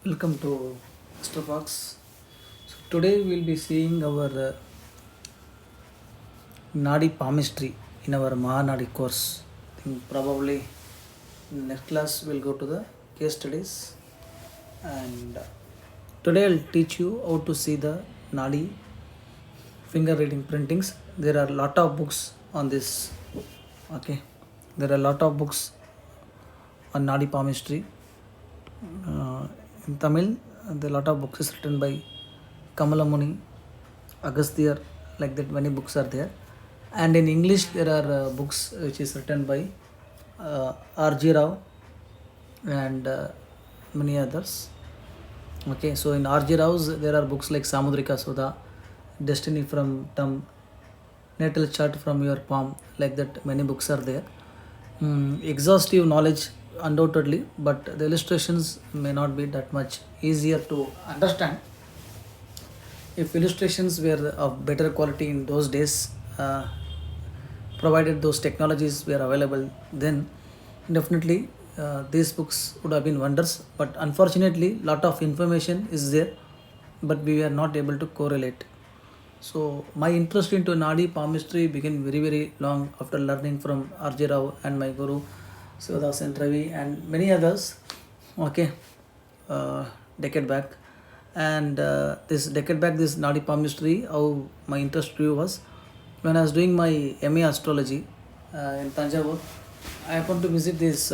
Welcome to Astrofox. So today we'll be seeing our Nadi Palmistry in our Maha Nadi course. I think probably in next class we'll go to the case studies, and today I'll teach you how to see the Nadi finger reading printings. There are a lot of books on this. Okay, there are a lot of books on Nadi Palmistry. In Tamil, there are a lot of books is written by Kamalamuni, Agasthyar, like that many books are there. And in English, there are books which is written by R.G. Rao and many others. Okay, so in R.G. Rao's, there are books like Samudrika Sudha, Destiny from Tum, Natal Chart from Your Palm, like that many books are there. Exhaustive knowledge undoubtedly, but the illustrations may not be that much easier to understand. If illustrations were of better quality in those days, provided those technologies were available, then definitely these books would have been wonders. But unfortunately, lot of information is there, but we were not able to correlate. So my interest into Nadi palmistry began very very long after learning from R.J. Rao and my guru Sivadas and Ravi and many others. Okay, decade back, and this decade back, this Nadi palmistry, how my interest grew was when I was doing my MA astrology in Tanjavur. I happened to visit this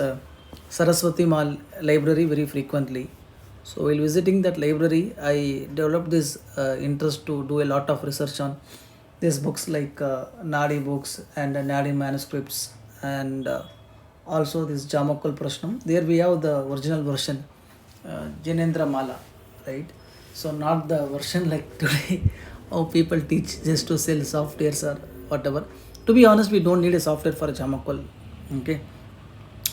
Saraswati Mal library very frequently. So while visiting that library, I developed this interest to do a lot of research on these books like Nadi books and Nadi manuscripts and also this Jamakul Prashnam. There we have the original version, Janendra Mala, right? So not the version like today, how people teach just to sell softwares or whatever. To be honest, we don't need a software for a Jamakul. Okay,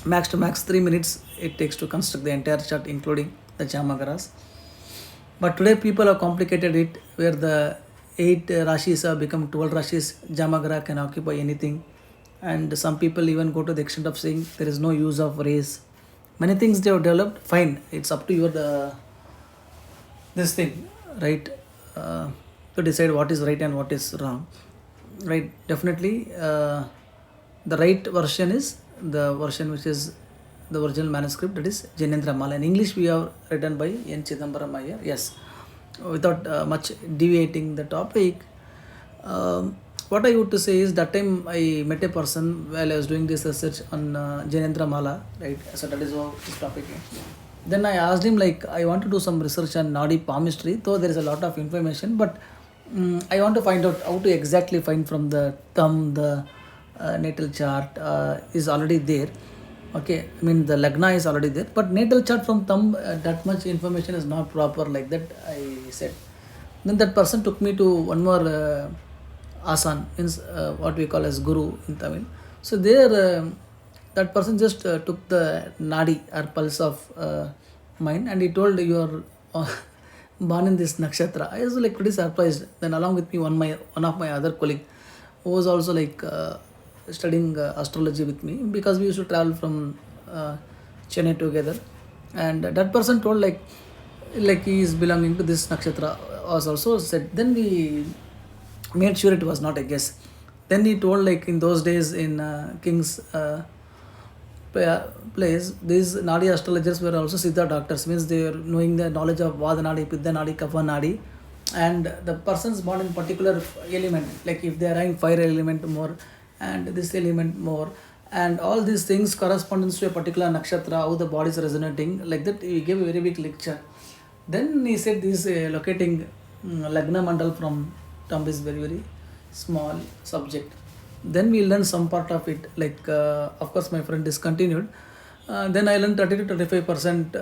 max to max 3 minutes it takes to construct the entire chart, including the Jamagaras. But today people have complicated it where the 8 rashis have become 12 rashis. Jamagara can occupy anything. And some people even go to the extent of saying there is no use of race. Many things they have developed. Fine, it's up to your this thing, right? To decide what is right and what is wrong, right? Definitely, the right version is the version which is the original manuscript, that is Janendra Mala. In English, we have written by N. Chidambaram Iyer. Yes, without much deviating the topic. What I would to say is that time I met a person while I was doing this research on Janendra Mala, right? So that is what this topic is. Then I asked him like I want to do some research on Nadi palmistry, though there is a lot of information, but I want to find out how to exactly find from the thumb the natal chart is already there. Okay, I mean the lagna is already there, but natal chart from thumb that much information is not proper like that. I said. Then that person took me to one more asan, means what we call as guru in Tamil. So there, that person just took the nadi or pulse of mine, and he told you are born in this nakshatra. I was like pretty surprised. Then along with me, one of my other colleague who was also like studying astrology with me, because we used to travel from Chennai together, and that person told like he is belonging to this nakshatra was also said. Then we made sure it was not a guess. Then he told like in those days in King's place, these Nadi astrologers were also Siddha doctors, means they were knowing the knowledge of Vada Nadi, Pitta Nadi, Kapha Nadi, and the persons born in particular element, like if they are having fire element more and this element more, and all these things corresponds to a particular nakshatra, how the body is resonating, like that he gave a very big lecture. Then he said this locating Lagna Mandal from thumb is very very small subject. Then we learned some part of it, like of course my friend discontinued. Then I learned 30 to 35%,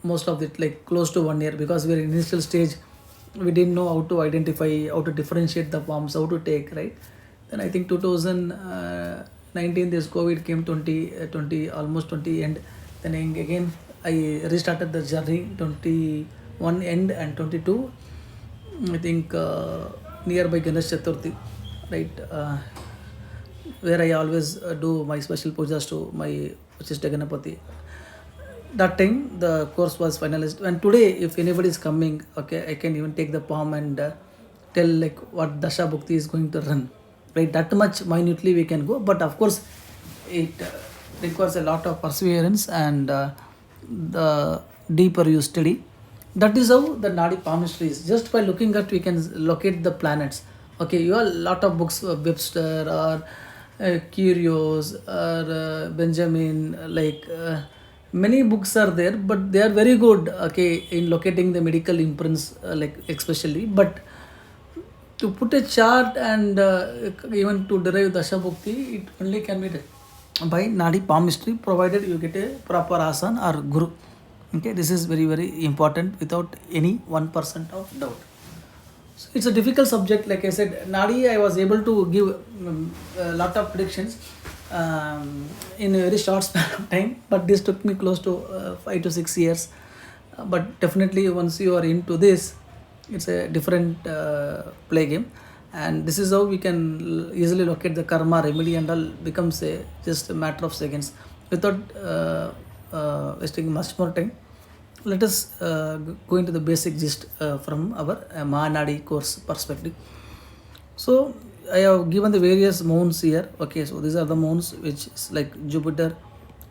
most of it like close to 1 year, because we are in initial stage. We didn't know how to identify, how to differentiate the forms, how to take, right? Then I think 2019 this COVID came, 2020 almost 20 end. Then again I restarted the journey 21 end and 22. I think nearby Ganesh Chaturthi, right? Where I always do my special pujas to my Uchishta Ganapati. that time the course was finalized, and today if anybody is coming, okay, I can even take the palm and tell like what dasha bhukti is going to run, right? That much minutely we can go, but of course it requires a lot of perseverance and the deeper you study. That is how the Nadi Palmistry is. Just by looking at, we can locate the planets. Okay, you have a lot of books, Webster or Curios or Benjamin, like many books are there, but they are very good. Okay, in locating the medical imprints, like especially. But to put a chart and even to derive Dasha Bhukti, it only can be done by Nadi Palmistry, provided you get a proper asan or guru. Okay, this is very very important without any 1% of doubt. So it's a difficult subject. Like I said, Nadi, I was able to give a lot of predictions in a very short span of time, but this took me close to 5 to 6 years. But definitely, once you are into this, it's a different play game, and this is how we can easily locate the karma remedy and all becomes a just a matter of seconds without wasting much more time. Let us go into the basic gist from our Mahanadi course perspective. So I have given the various moons here. Okay, so these are the moons which is like Jupiter,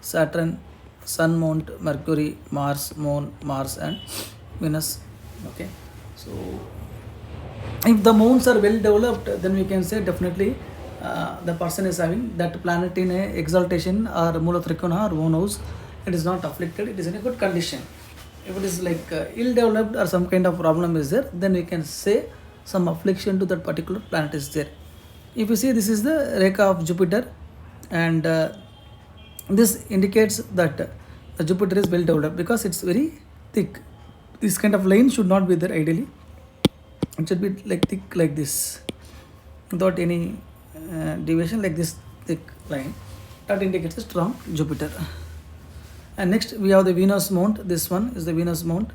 Saturn, Sun, Mount, Mercury, Mars, Moon, Mars, and Venus. Okay, so if the moons are well developed, then we can say definitely the person is having that planet in a exaltation or Mula Trikona or own house. It is not afflicted, it is in a good condition. If it is like ill developed or some kind of problem is there, then we can say some affliction to that particular planet is there. If you see, this is the Rekha of Jupiter, and this indicates that the Jupiter is well developed because it's very thick. This kind of line should not be there ideally. It should be like thick like this, without any deviation, like this thick line. That indicates a strong Jupiter. And next we have the Venus mount. This one is the Venus mount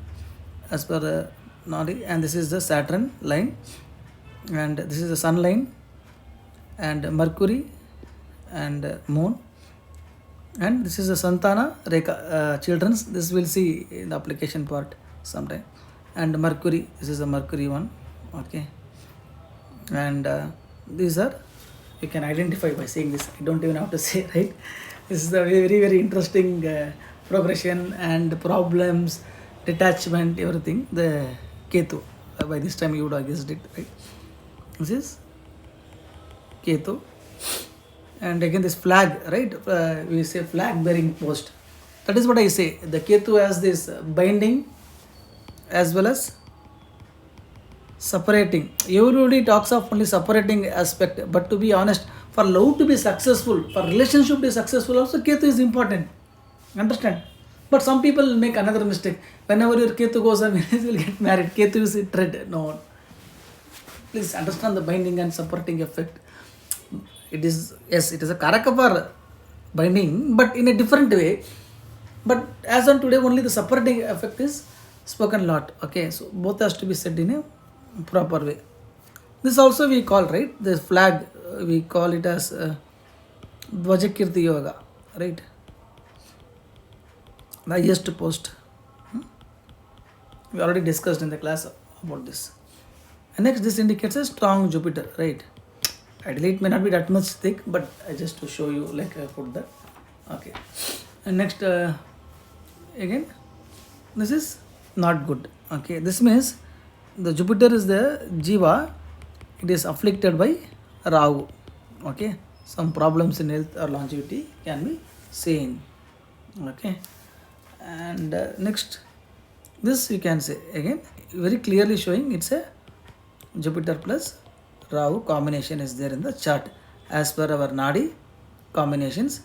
as per Nadi, and this is the Saturn line, and this is the Sun line, and Mercury, and Moon, and this is the Santana Rekha, children's. This we'll see in the application part sometime. And Mercury, this is the Mercury one. Okay, and these are, you can identify by saying this. I don't even have to say, right? This is a very very interesting progression and problems, detachment, everything. The Ketu. By this time you would have guessed it, right? This is Ketu. And again this flag, right? We say flag bearing post. That is what I say. The Ketu has this binding as well as separating. Everybody talks of only separating aspect, but to be honest, for love to be successful, for relationship to be successful, also Ketu is important. Understand? But some people make another mistake. Whenever your Ketu goes on, you will get married. Ketu is a thread. No. Please understand the binding and supporting effect. It is, yes, it is a Karaka for binding, but in a different way. But as on today, only the supporting effect is spoken a lot. Okay, so both has to be said in a proper way. This also we call, right? The flag, we call it as Dvajakirti Yoga, right? The highest post. We already discussed in the class about this. And next, this indicates a strong Jupiter, right? Ideally, it may not be that much thick, but I just to show you, like I put that. Okay. And next, again, this is not good. Okay, this means the Jupiter is the Jiva. It is afflicted by Rahu. Okay, some problems in health or longevity can be seen. Okay, and next, this you can say again very clearly showing it's a Jupiter plus Rahu combination is there in the chart as per our Nadi combinations,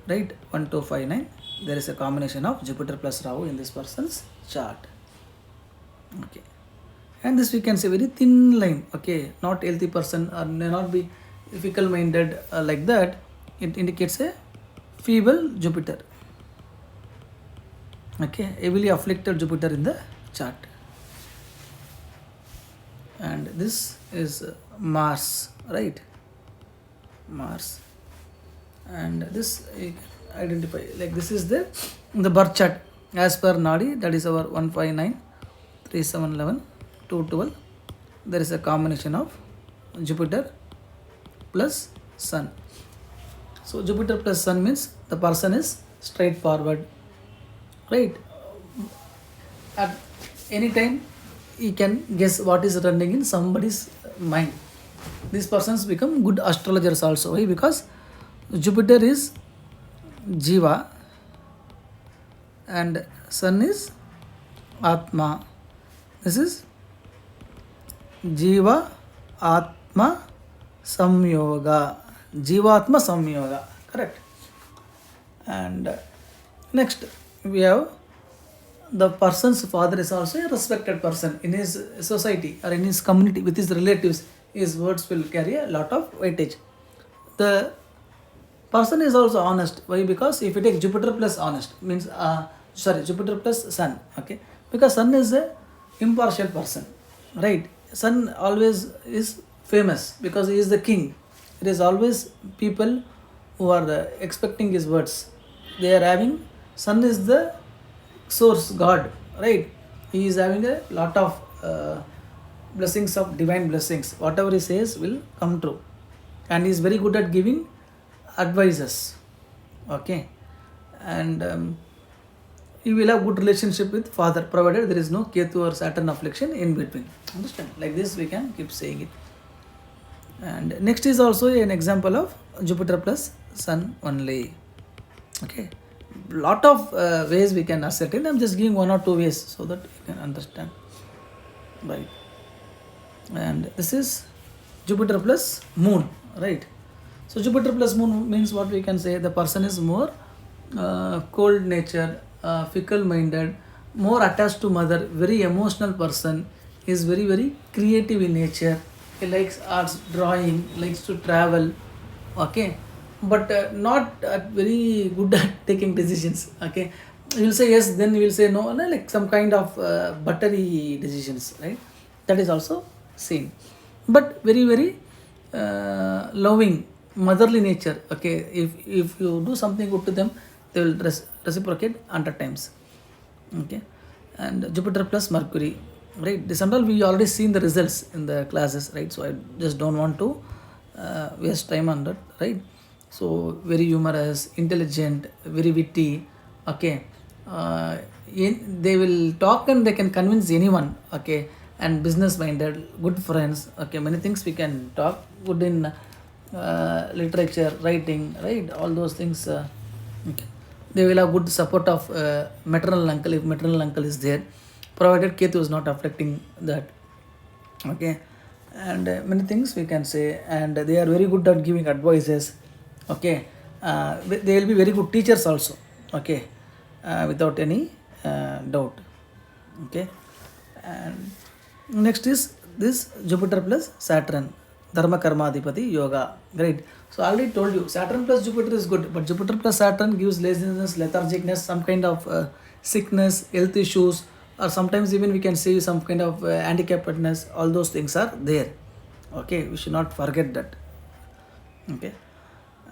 right? 1, 2, 5, 9. There is a combination of Jupiter plus Rahu in this person's chart. Okay, and this we can say very thin line. Okay, not healthy person or may not be fickle minded like that. It indicates a feeble Jupiter. Okay, heavily afflicted Jupiter in the chart. And this is Mars, right? Mars, and this you can identify like this is the birth chart. As per Nadi, that is our 159, 3711, 212. There is a combination of Jupiter plus Sun. So Jupiter plus Sun means the person is straightforward, right? At any time, he can guess what is running in somebody's mind. These persons become good astrologers also. Why? Because Jupiter is Jiva and Sun is Atma. This is Jiva Atma Samyoga. Jivatma Samyoga. Correct. And next we have the person's father is also a respected person in his society or in his community with his relatives. His words will carry a lot of weightage. The person is also honest. Why? Because if you take Jupiter plus honest means Jupiter plus Sun. Okay, because Sun is a impartial person, right? Sun always is famous because he is the king. It is always people who are expecting his words. They are having Sun is the source God, right? He is having a lot of blessings of divine blessings. Whatever he says will come true, and he is very good at giving advices. Okay, and he will have good relationship with father provided there is no Ketu or Saturn affliction in between. Understand? Like this we can keep saying it. And next is also an example of Jupiter plus Sun only. Okay, lot of ways we can ascertain. I'm just giving one or two ways so that you can understand, right? And this is Jupiter plus Moon, right? So Jupiter plus Moon means what we can say, the person is more cold nature, fickle minded, more attached to mother, very emotional person, is very creative in nature. He likes arts, drawing, likes to travel, okay, but not very good at taking decisions. Okay, you will say yes, then you will say no, like some kind of buttery decisions, right? That is also seen, but very loving, motherly nature. Okay, if you do something good to them, they will reciprocate 100 times. Okay, and Jupiter plus Mercury, right? This and all we already seen the results in the classes, right? So I just don't want to waste time on that, right? So very humorous, intelligent, very witty. Okay, they will talk and they can convince anyone. Okay, and business minded, good friends. Okay, many things we can talk. Good in literature, writing, right? All those things. Okay. They will have good support of maternal uncle if maternal uncle is there, provided Ketu is not affecting that. Okay, and many things we can say, and they are very good at giving advices. Okay, they will be very good teachers also. Okay, without any doubt. Okay, and next is this Jupiter plus Saturn, Dharma Karma Adhipati Yoga. Great. So I already told you Saturn plus Jupiter is good, but Jupiter plus Saturn gives laziness, lethargicness, some kind of sickness, health issues, or sometimes even we can say some kind of handicapedness. All those things are there. Okay, we should not forget that. Okay,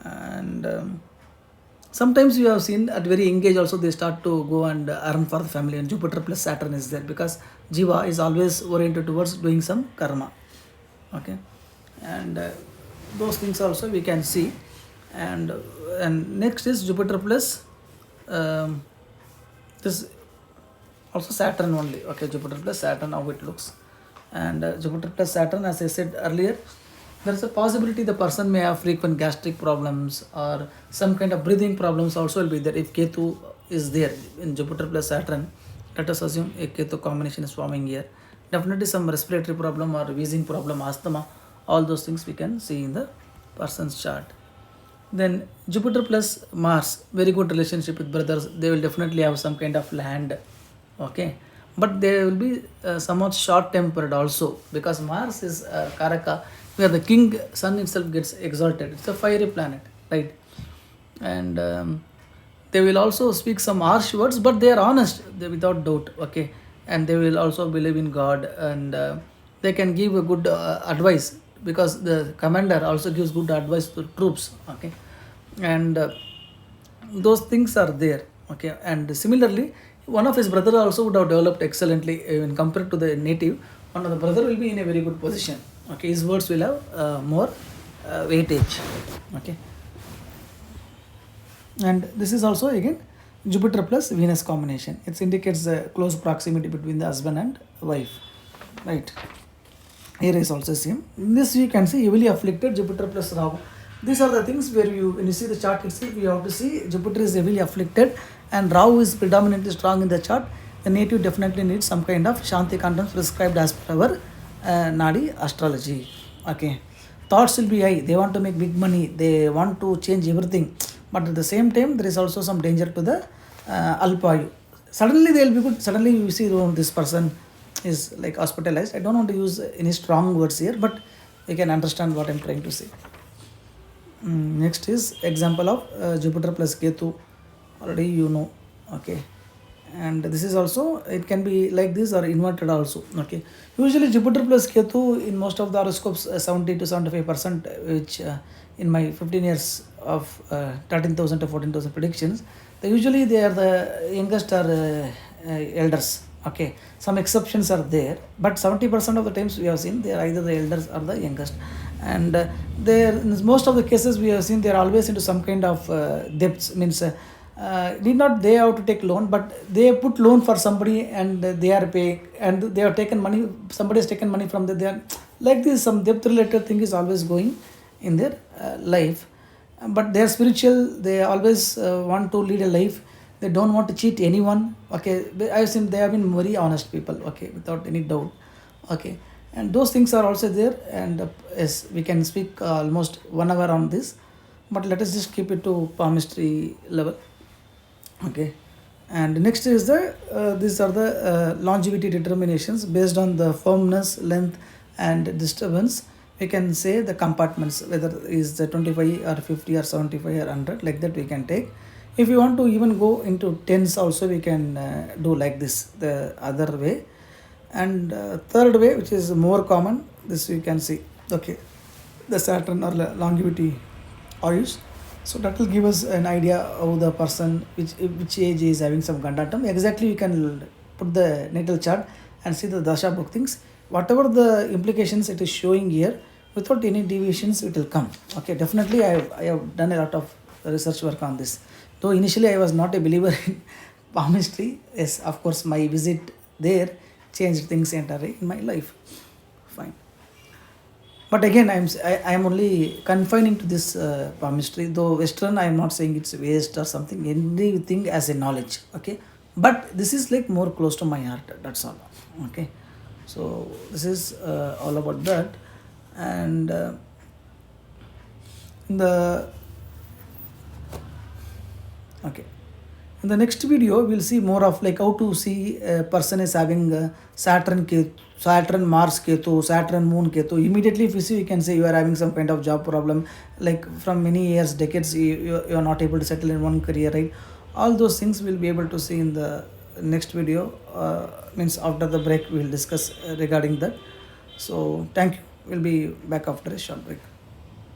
and sometimes you have seen at very young age also they start to go and earn for the family, and Jupiter plus Saturn is there because Jiva is always oriented towards doing some karma. Okay, and those things also we can see, and next is Jupiter plus this also Saturn only. Okay, Jupiter plus Saturn, how it looks, and Jupiter plus Saturn, as I said earlier, there is a possibility the person may have frequent gastric problems or some kind of breathing problems also will be there if Ketu is there in Jupiter plus Saturn. Let us assume a Ketu combination is forming here. Definitely some respiratory problem or wheezing problem, asthma, all those things we can see in the person's chart. Then Jupiter plus Mars, very good relationship with brothers. They will definitely have some kind of land. Okay, but they will be somewhat short tempered also because Mars is Karaka, where the king sun itself gets exalted. It's a fiery planet, right? And they will also speak some harsh words, but they are honest, they, without doubt. Okay, and they will also believe in God, and they can give a good advice because the commander also gives good advice to troops. Okay, and those things are there. Okay, and similarly one of his brother also would have developed excellently when compared to the native. One of the brother will be in a very good position. Okay, his words will have more weightage. Okay, and this is also again Jupiter plus Venus combination. It indicates the close proximity between the husband and wife, right? Here is also same. In this you can see heavily afflicted Jupiter plus Rahu. These are the things where you, when you see the chart itself, you have to see Jupiter is heavily afflicted and Rahu is predominantly strong in the chart. The native definitely needs some kind of Shanti contents prescribed as per our Nadi astrology. Okay, thoughts will be high. They want to make big money. They want to change everything, but at the same time there is also some danger to the Alpayu. Suddenly they will be good. Suddenly you see, oh, this person is like hospitalized. I don't want to use any strong words here, but you can understand what I'm trying to say. Next is example of Jupiter plus Ketu. Already you know. Okay, and this is also, it can be like this or inverted also. Okay, usually Jupiter plus Ketu in most of the horoscopes 70 to 75%, which in my 15 years of 13,000 to 14,000 predictions, usually they are the youngest or elders. Okay, some exceptions are there, but 70% of the times we have seen they are either the elders or the youngest, and there in most of the cases we have seen they are always into some kind of debts. Means need not they have to take loan, but they put loan for somebody and they are paying, and they have taken money. Somebody has taken money from they are like this. Some debt related thing is always going in their life, but they are spiritual. They always want to lead a life. They don't want to cheat anyone. Okay, I've seen they have been very honest people. Okay, without any doubt. Okay, and those things are also there. And yes, we can speak almost 1 hour on this, but let us just keep it to palmistry level. Okay, and next is the these are the longevity determinations based on the firmness, length, and disturbance. We can say the compartments, whether is the 25 or 50 or 75 or 100, like that we can take. If you want to even go into tens also, we can do like this, the other way. And third way, which is more common, this you can see. Okay, the Saturn or longevity Ayush. So that will give us an idea of the person, which age is having some Gandatam. Exactly, you can put the natal chart and see the Dasha book things. Whatever the implications it is showing here, without any deviations, it will come. Okay, definitely I have done a lot of research work on this. Though initially I was not a believer in palmistry, yes, of course, my visit there changed things entirely in my life. Fine. But again, I am only confining to this palmistry. Though Western, I am not saying it's waste or something. Anything as a knowledge. Okay, but this is like more close to my heart. That's all. Okay, so this is all about that, and in the okay, in the next video we'll see more of like how to see a person is having Saturn Mars Ketu, Saturn Moon Ketu. Immediately if you see, you can say you are having some kind of job problem, like from many years, decades, you are not able to settle in one career, right? All those things we'll be able to see in the next video. Means after the break we'll discuss regarding that. So thank you. We'll be back after a short break.